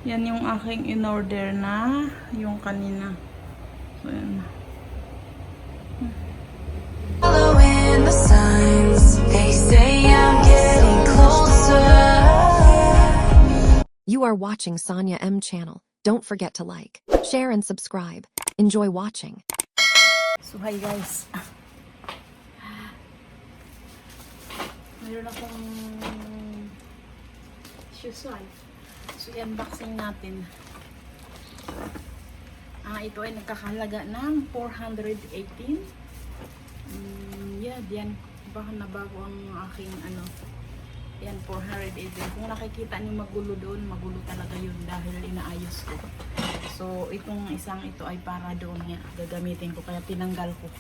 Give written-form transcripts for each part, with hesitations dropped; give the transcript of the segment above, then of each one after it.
Yan yung aking in-order na, yung kanina. So, yan. Following the signs, they say I'm getting closer. You are watching Sonia M channel. Don't forget to like, share, and subscribe. Enjoy watching. So, hi guys. Meron akong shoes on. So, i-unboxing natin. Ito ay nagkakahalaga ng 418. Yan. Baka nabago ang aking ano. Yan, 418. Kung nakikita niyo magulo doon, magulo talaga yun dahil inaayos ko. So, itong isang ito ay para doon nga. Gagamitin ko, kaya tinanggal ko.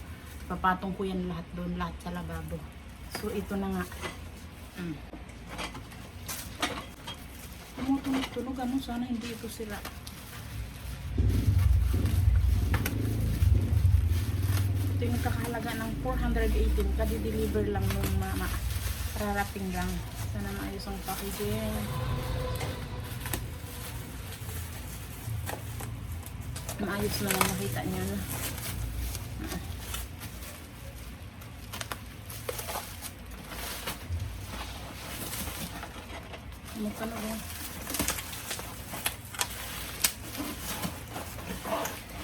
Papatong ko yan lahat doon, lahat sa lababo. So, ito na nga. Tumutunog, ano, sana hindi ito sila. Ito yung kakahalaga ng 418. Kadi-deliver lang nung mama. Rarating lang. Sana maayos ang packaging. Maayos na lang, makita nyo na. Magkano ba?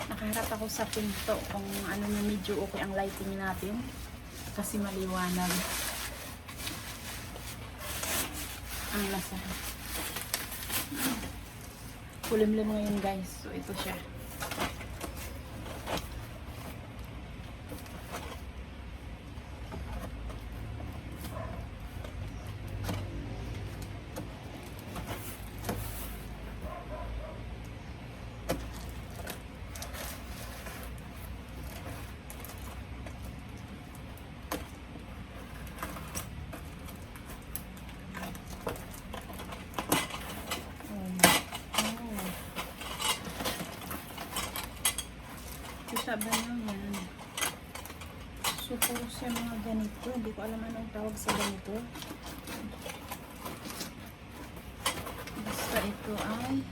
Nakaharap ako sa pinto kung ano na medyo okay ang lighting natin kasi maliwanag ang lasa. Kulimlim ngayon guys. So ito siya. Sabi nyo yan. So, puro siya mga ganito. Hindi ko alam anong tawag sa ganito. Basta ito ay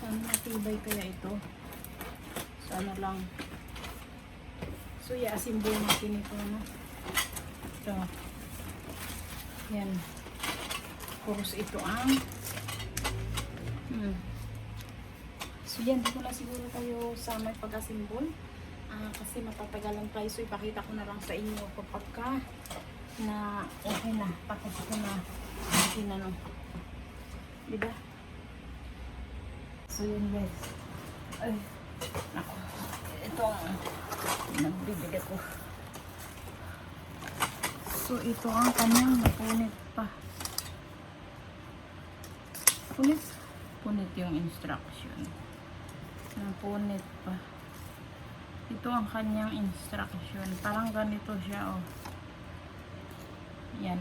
sana matibay kaya ito. Sana lang. So, i-assemble natin ito, no? Ito. Yan. Puros ito ang So yan, dito na siguro tayo sa may pag-assemble kasi matatagalan tayo. So ipakita ko na lang sa inyo kapag ka na okay na, tapos ko na okay na, no? Diba? So yun guys. Ay, ako, ito nagbibigay ko. So ito ang kanyang napunit pa. Punit yung instruction. Punit pa. Ito ang kanyang instruction. Parang ganito siya, oh. Yan.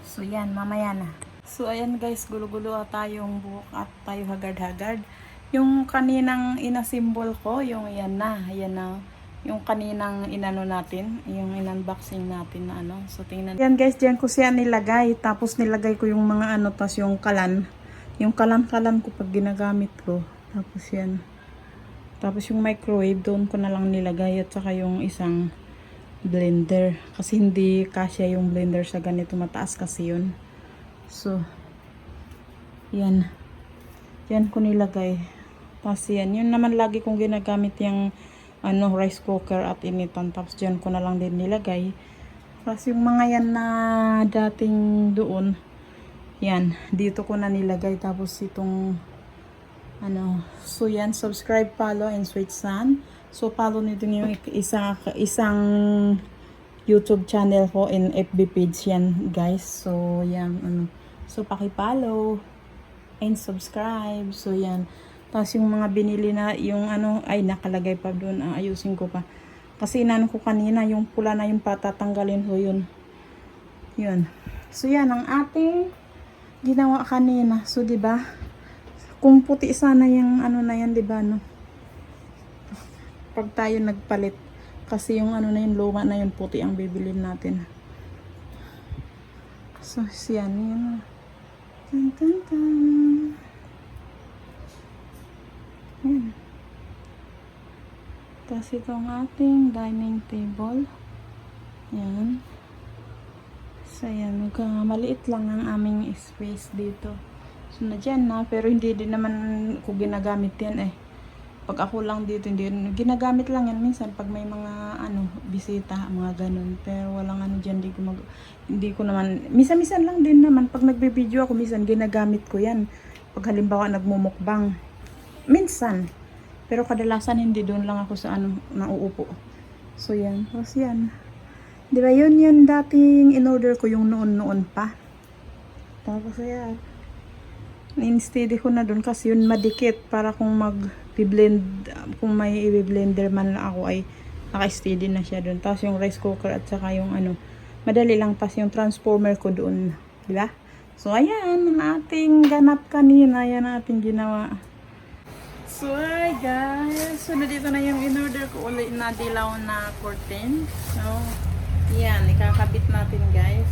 So yan, mamaya na. So ayan guys, gulo-gulo tayong buhok at tayo hagard-hagard. Yung kaninang inasimbol ko, yung yan na. Yan na. Yung kaninang inano natin, yung in-unboxing natin na ano. So tingnan. Yan guys, diyan ko siya nilagay. Tapos nilagay ko yung mga ano, tas yung kalan. Yung kalan-kalan ko pag ginagamit ko. Tapos yan. Tapos yung microwave, doon ko na lang nilagay. At saka yung isang blender. Kasi hindi kasya yung blender sa ganito. Mataas kasi yun. So, yan. Yan ko nilagay. Tapos yan. Yun naman lagi kong ginagamit yung ano, rice cooker at initan. Tapos dyan ko na lang din nilagay. Tapos yung mga yan na dating doon, yan, dito ko na nilagay. Tapos itong ano, so yan, subscribe, follow, and sweet sun. So follow nito yung isang YouTube channel ko and FB page yan guys. So yan, ano, so paki-follow and subscribe. So yan. Tapos yung mga binili na, yung ano, ay nakalagay pa doon. Ayusin ko pa. Kasi inano ko kanina, yung pula na yung patatanggalin ko yun. Yun. So yan, ang ating ginawa kanina. So diba, kung puti sana yung ano na yan, diba, no? Pag tayo nagpalit. Kasi yung ano na yun, luma na yun, puti ang bibilin natin. So, siyan yun. Tan, tan, tan. Yan. Tapos itong ating dining table. Yan. So, yan. Maliit lang ang aming space dito. So, na dyan na. Pero hindi din naman ko ginagamit yan eh. Pag ako lang dito, hindi. Ginagamit lang yan minsan pag may mga bisita, mga ganun. Pero walang dyan. Hindi ko naman. Misa-misan lang din naman. Pag nagbe-video ako, minsan ginagamit ko yan. Pag halimbawa nagmumukbang. Minsan. Pero kadalasan hindi, doon lang ako sa nauupo. So, yan. Tapos yan. Di ba yun dating in-order ko yung noon pa. Tapos yan. In-steady ko na dun kasi yun madikit para kung mag-blend, kung may i-blender man lang ako ay naka-steady na siya dun. Tapos yung rice cooker at saka yung madali lang. Tapos yung transformer ko doon. Di ba? So ayan, ang ating ganap kanina. Ayan ang ating ginawa. So hi guys. So dito na yung in-order ko ulit na dilaw na curtain. So yan, ikakabit natin guys.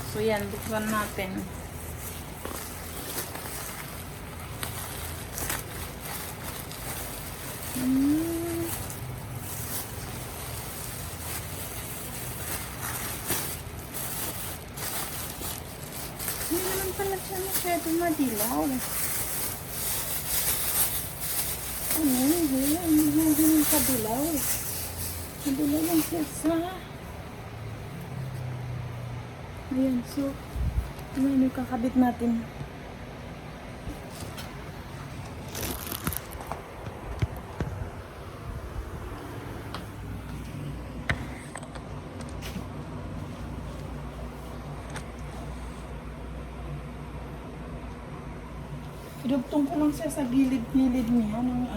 So yan, buksan natin. Hindi naman pala siya masyadong madilaw. Hindi naman kadilaw. Madilaw lang siya sa... Ayan, so, yung kakabit natin. Idugtong ko lang siya sa gilid-gilid niya ng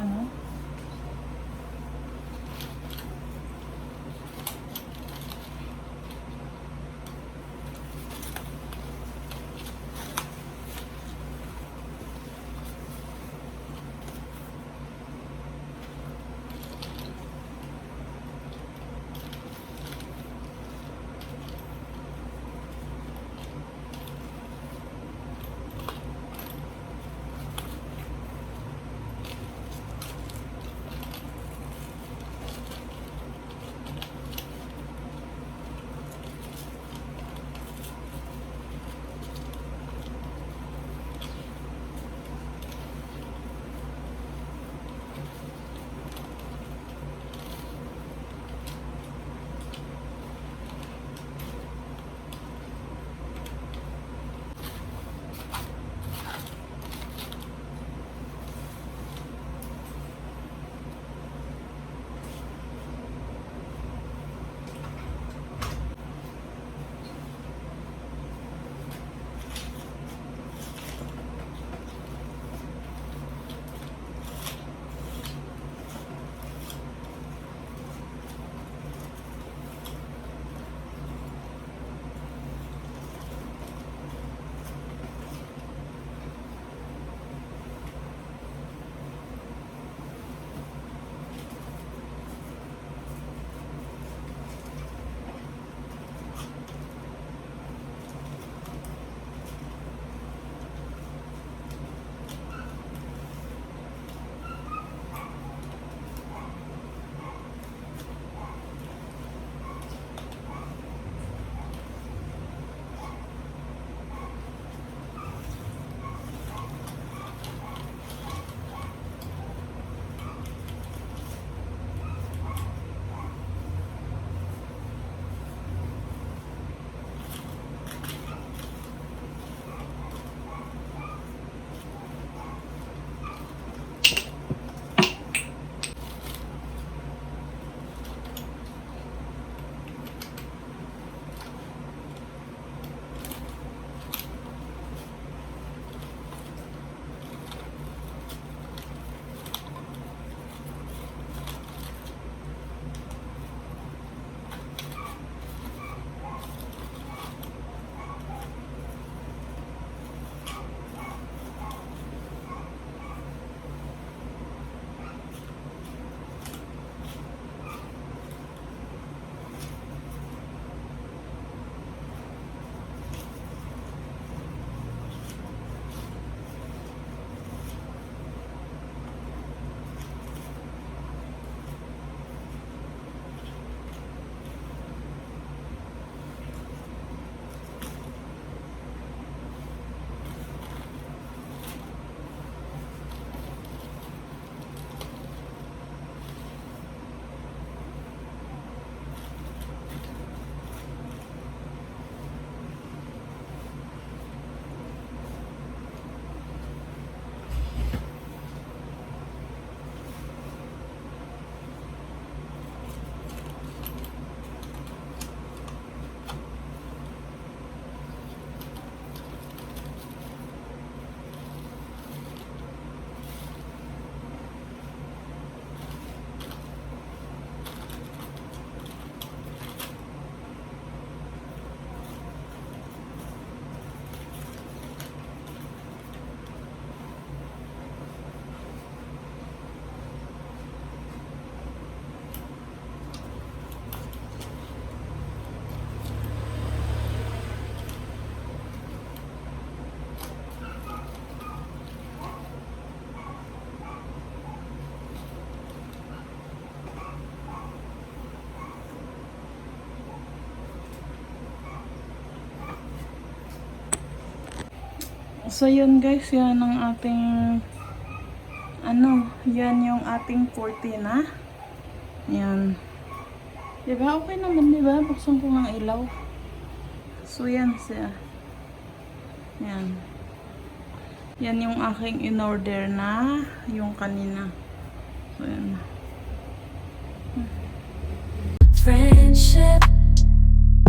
So yun guys, yan ang ating yan yung ating cortina. Yan. Diba? Okay naman, diba? Buksan ko ng ilaw. So yan siya. Yan. Yan yung aking in-order na yung kanina. So yan. Friendship